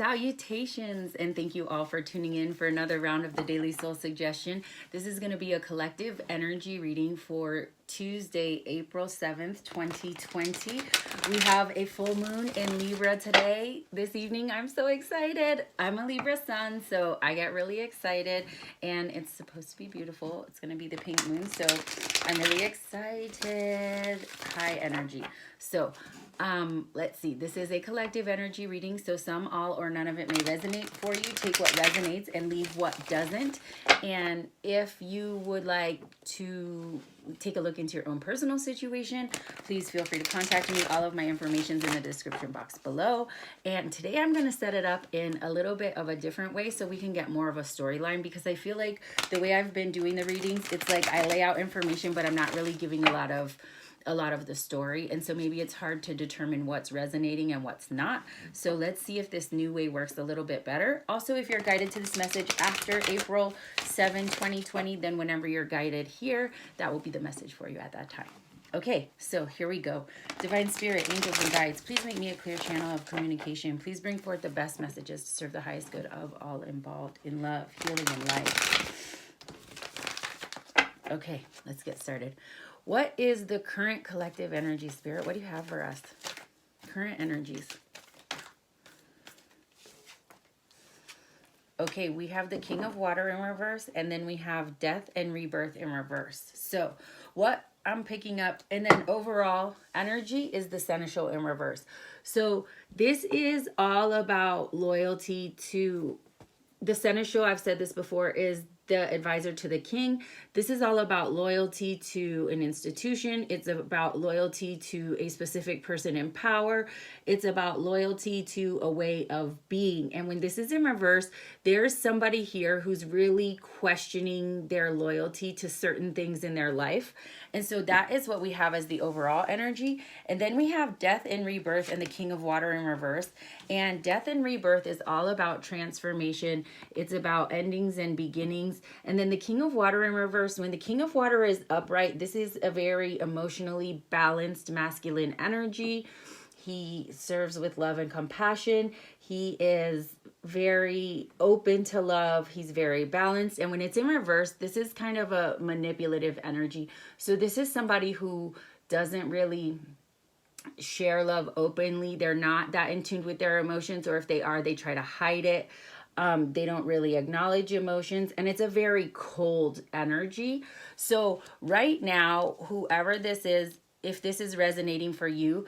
Salutations, and thank you all for tuning in for another round of the Daily Soul Suggestion. This is going to be a collective energy reading for Tuesday, April 7th, 2020. We have a full moon in Libra today, this evening. I'm so excited. I'm a Libra sun, so I get really excited, and it's supposed to be beautiful. It's going to be the pink moon, so I'm really excited. High energy. So, let's see. This is a collective energy reading, so some, all, or none of it may resonate for you. Take what resonates and leave what doesn't. And if you would like to take a look into your own personal situation, please feel free to contact me. All of my information is in the description box below. And today I'm going to set it up in a little bit of a different way so we can get more of a storyline, because I feel like the way I've been doing the readings, it's like I lay out information, but I'm not really giving a lot of the story, and so maybe it's hard to determine what's resonating and what's not. So let's see if this new way works a little bit better. Also, if you're guided to this message after April 7, 2020, then whenever you're guided here, that will be the message for you at that time. Okay, so here we go. Divine Spirit, angels, and guides, please make me a clear channel of communication. Please bring forth the best messages to serve the highest good of all involved in love, healing, and life. Okay, let's get started. What is the current collective energy, Spirit? What do you have for us? Current energies. Okay, we have the King of Water in reverse, and then we have Death and Rebirth in reverse. So what I'm picking up, and then overall energy is the Seneschal in reverse. So this is all about loyalty to the Seneschal. I've said this before, is the advisor to the king. This is all about loyalty to an institution. It's about loyalty to a specific person in power. It's about loyalty to a way of being. And when this is in reverse, there's somebody here who's really questioning their loyalty to certain things in their life. And so that is what we have as the overall energy. And then we have Death and Rebirth and the King of Water in reverse. And Death and Rebirth is all about transformation. It's about endings and beginnings. And then the King of Water in reverse, when the King of Water is upright, this is a very emotionally balanced masculine energy. He serves with love and compassion. He is very open to love. He's very balanced. And when it's in reverse, this is kind of a manipulative energy. So this is somebody who doesn't really share love openly. They're not that in tune with their emotions, or if they are, they try to hide it. They don't really acknowledge emotions, and it's a very cold energy. So right now, whoever this is, if this is resonating for you,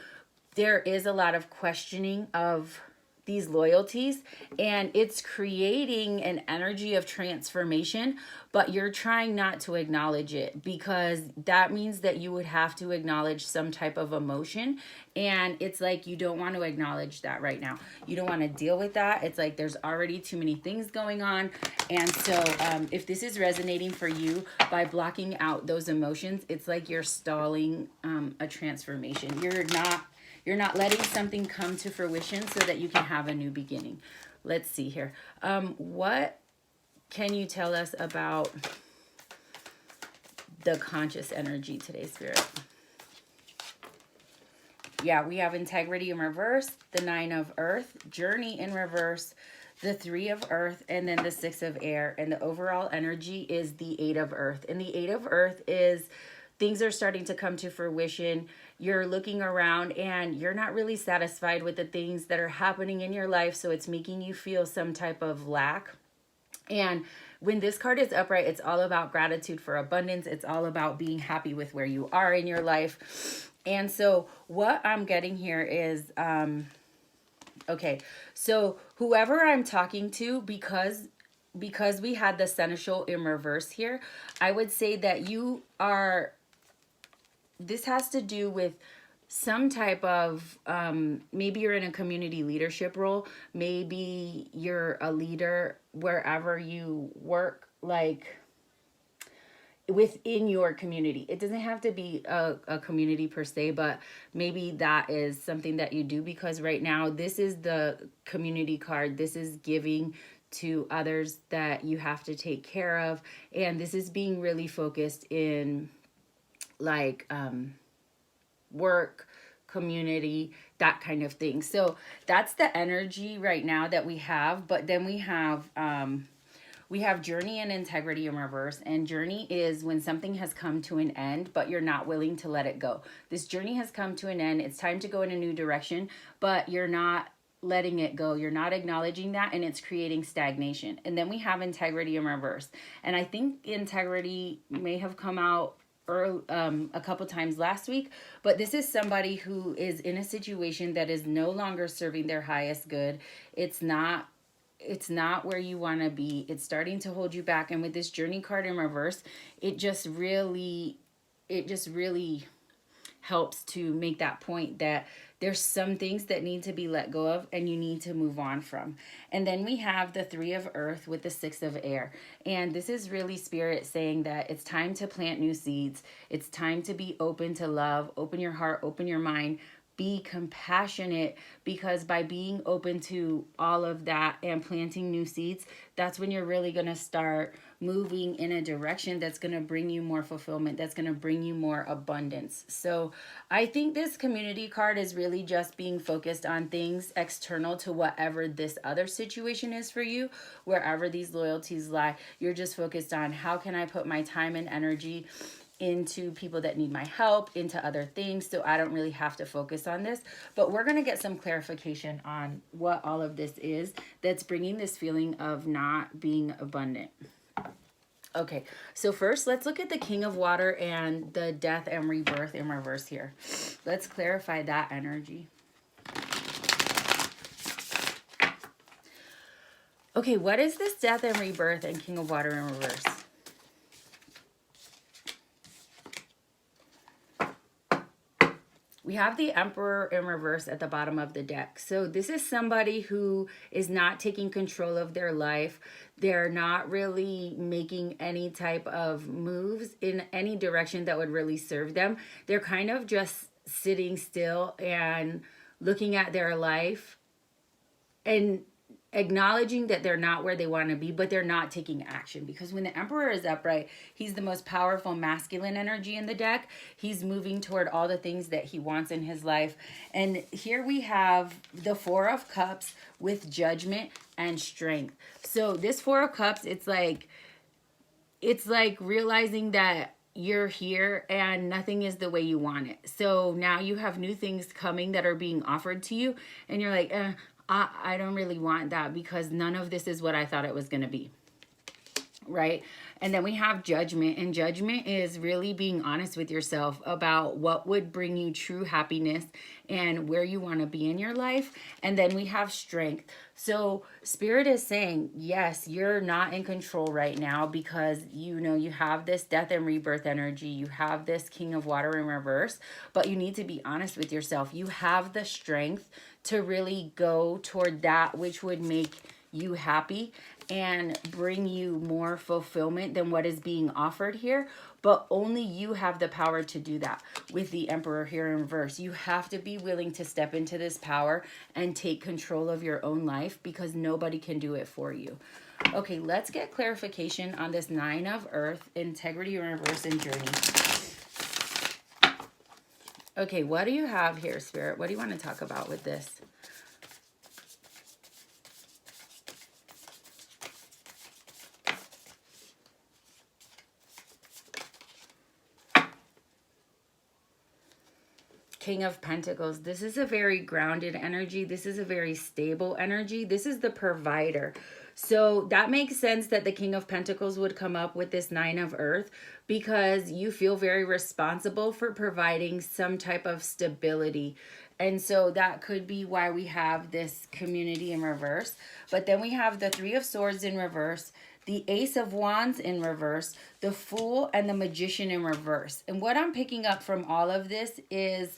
there is a lot of questioning of these loyalties, and it's creating an energy of transformation, but you're trying not to acknowledge it, because that means that you would have to acknowledge some type of emotion, and it's like you don't want to acknowledge that right now. You don't want to deal with that. It's like there's already too many things going on. And so if this is resonating for you, by blocking out those emotions, it's like you're stalling a transformation. You're not letting something come to fruition so that you can have a new beginning. Let's see here. What can you tell us about the conscious energy today, Spirit? Yeah, we have Integrity in reverse, the 9 of Earth, Journey in reverse, the 3 of Earth, and then the 6 of Air. And the overall energy is the 8 of Earth. And the 8 of Earth is things are starting to come to fruition. You're looking around and you're not really satisfied with the things that are happening in your life, so it's making you feel some type of lack. And when this card is upright, it's all about gratitude for abundance. It's all about being happy with where you are in your life. And so what I'm getting here is, okay, so whoever I'm talking to, because we had the Seneschal in reverse here, I would say that this has to do with some type of, maybe you're in a community leadership role. Maybe you're a leader wherever you work, like within your community. It doesn't have to be a community per se, but maybe that is something that you do, because right now this is the community card. This is giving to others that you have to take care of. And this is being really focused in like work, community, that kind of thing. So that's the energy right now that we have. But then we have journey and integrity in reverse. And journey is when something has come to an end, but you're not willing to let it go. This journey has come to an end. It's time to go in a new direction, but you're not letting it go. You're not acknowledging that, and it's creating stagnation. And then we have integrity in reverse. And I think integrity may have come out a couple times last week, but this is somebody who is in a situation that is no longer serving their highest good. It's not where you want to be. It's starting to hold you back. And with this journey card in reverse, it just really helps to make that point that there's some things that need to be let go of and you need to move on from. And then we have the 3 of earth with the 6 of air. And this is really spirit saying that it's time to plant new seeds. It's time to be open to love, open your heart, open your mind, be compassionate, because by being open to all of that and planting new seeds, that's when you're really going to start moving in a direction that's going to bring you more fulfillment, that's going to bring you more abundance. So I think this community card is really just being focused on things external to whatever this other situation is for you, wherever these loyalties lie. You're just focused on, how can I put my time and energy into people that need my help, into other things, so I don't really have to focus on this. But we're going to get some clarification on what all of this is that's bringing this feeling of not being abundant. Okay, so first let's look at the King of Water and the death and rebirth in reverse here. Let's clarify that energy. Okay, what is this death and rebirth and King of Water in reverse? We have the Emperor in reverse at the bottom of the deck. So this is somebody who is not taking control of their life. They're not really making any type of moves in any direction that would really serve them. They're kind of just sitting still and looking at their life and acknowledging that they're not where they want to be, but they're not taking action. Because when the Emperor is upright, he's the most powerful masculine energy in the deck. He's moving toward all the things that he wants in his life. And here we have the 4 of Cups with judgment and strength. So this 4 of Cups, it's like realizing that you're here and nothing is the way you want it. So now you have new things coming that are being offered to you, and you're like, I don't really want that because none of this is what I thought it was going to be, right? And then we have judgment, and judgment is really being honest with yourself about what would bring you true happiness and where you want to be in your life. And then we have strength. So Spirit is saying, yes, you're not in control right now because you have this death and rebirth energy. You have this King of Water in reverse, but you need to be honest with yourself. You have the strength to really go toward that which would make you happy and bring you more fulfillment than what is being offered here. But only you have the power to do that with the Emperor here in reverse. You have to be willing to step into this power and take control of your own life, because nobody can do it for you. Okay, let's get clarification on this 9 of Earth, integrity in reverse, and journey. Okay, what do you have here, Spirit? What do you want to talk about with this? King of Pentacles. This is a very grounded energy. This is a very stable energy. This is the provider. So that makes sense that the King of Pentacles would come up with this 9 of Earth, because you feel very responsible for providing some type of stability. And so that could be why we have this community in reverse. But then we have the 3 of Swords in reverse, the Ace of Wands in reverse, the Fool, and the Magician in reverse. And what I'm picking up from all of this is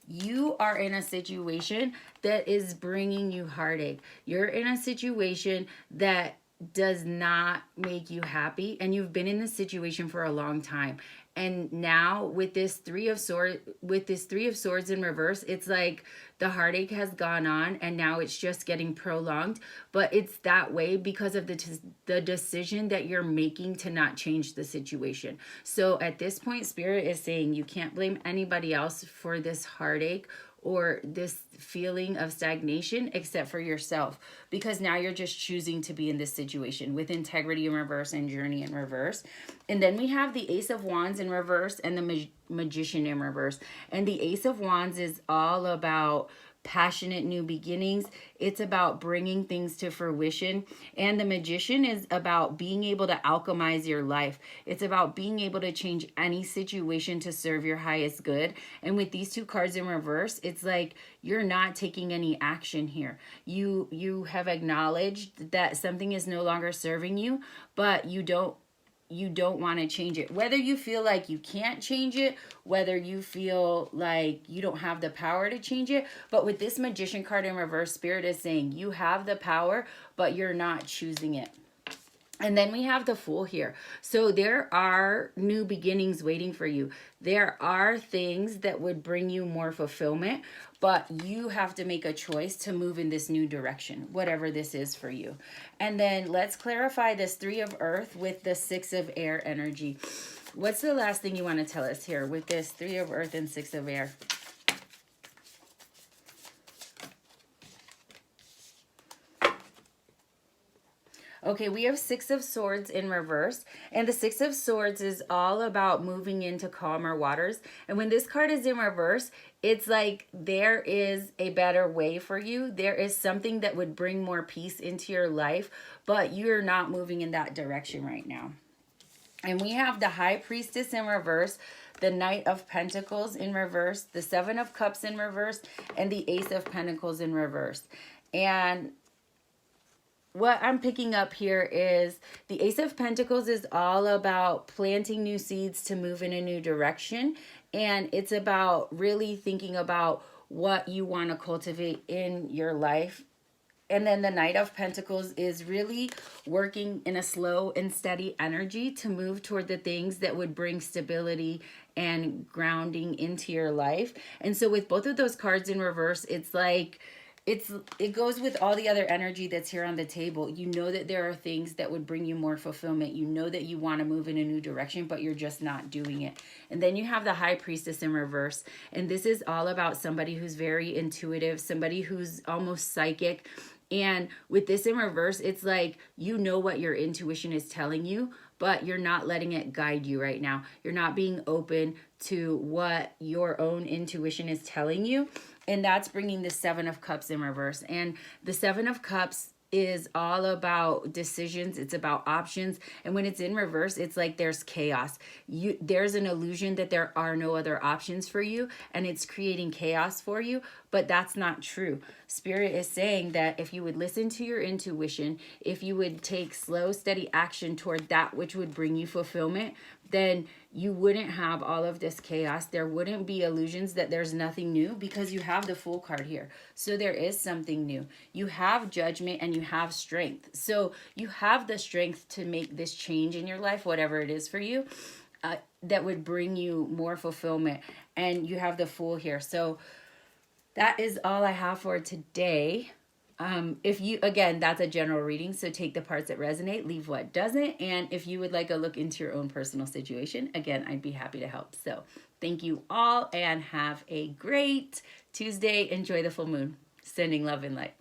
you are in a situation that is bringing you heartache. You're in a situation that does not make you happy, and you've been in this situation for a long time. And now with this 3 of Swords in reverse, it's like the heartache has gone on and now it's just getting prolonged. But it's that way because of the decision that you're making to not change the situation. So at this point, Spirit is saying you can't blame anybody else for this heartache or this feeling of stagnation except for yourself, because now you're just choosing to be in this situation with integrity in reverse and journey in reverse. And then we have the Ace of Wands in reverse and the Magician in reverse. And the Ace of Wands is all about passionate new beginnings. It's about bringing things to fruition. And the Magician is about being able to alchemize your life. It's about being able to change any situation to serve your highest good. And with these two cards in reverse, it's like you're not taking any action here. You have acknowledged that something is no longer serving you, but you don't want to change it. Whether you feel like you can't change it, whether you feel like you don't have the power to change it. But with this Magician card in reverse, Spirit is saying you have the power, but you're not choosing it. And then we have the Fool here. So there are new beginnings waiting for you. There are things that would bring you more fulfillment, but you have to make a choice to move in this new direction, whatever this is for you. And then let's clarify this 3 of Earth with the 6 of Air energy. What's the last thing you want to tell us here with this 3 of Earth and 6 of Air? Okay, we have 6 of Swords in reverse, and the 6 of Swords is all about moving into calmer waters. And when this card is in reverse, it's like there is a better way for you. There is something that would bring more peace into your life, but you're not moving in that direction right now. And we have the High Priestess in reverse, the Knight of Pentacles in reverse, the 7 of Cups in reverse, and the Ace of Pentacles in reverse. And what I'm picking up here is the Ace of Pentacles is all about planting new seeds to move in a new direction. And it's about really thinking about what you want to cultivate in your life. And then the Knight of Pentacles is really working in a slow and steady energy to move toward the things that would bring stability and grounding into your life. And so with both of those cards in reverse, it's like it goes with all the other energy that's here on the table. You know that there are things that would bring you more fulfillment. You know that you want to move in a new direction, but you're just not doing it. And then you have the High Priestess in reverse. And this is all about somebody who's very intuitive, somebody who's almost psychic. And with this in reverse, it's like you know what your intuition is telling you, but you're not letting it guide you right now. You're not being open to what your own intuition is telling you. And that's bringing the 7 of Cups in reverse. And the 7 of Cups is all about decisions. It's about options. And when it's in reverse, it's like there's chaos. There's an illusion that there are no other options for you, and it's creating chaos for you. But that's not true. Spirit is saying that if you would listen to your intuition, if you would take slow, steady action toward that which would bring you fulfillment, then you wouldn't have all of this chaos. There wouldn't be illusions that there's nothing new, because you have the Fool card here. So there is something new. You have judgment and you have strength. So you have the strength to make this change in your life, whatever it is for you, that would bring you more fulfillment. And you have the Fool here. So that is all I have for today. Again, that's a general reading, so take the parts that resonate, leave what doesn't. And if you would like a look into your own personal situation, again, I'd be happy to help. So thank you all and have a great Tuesday. Enjoy the full moon. Sending love and light.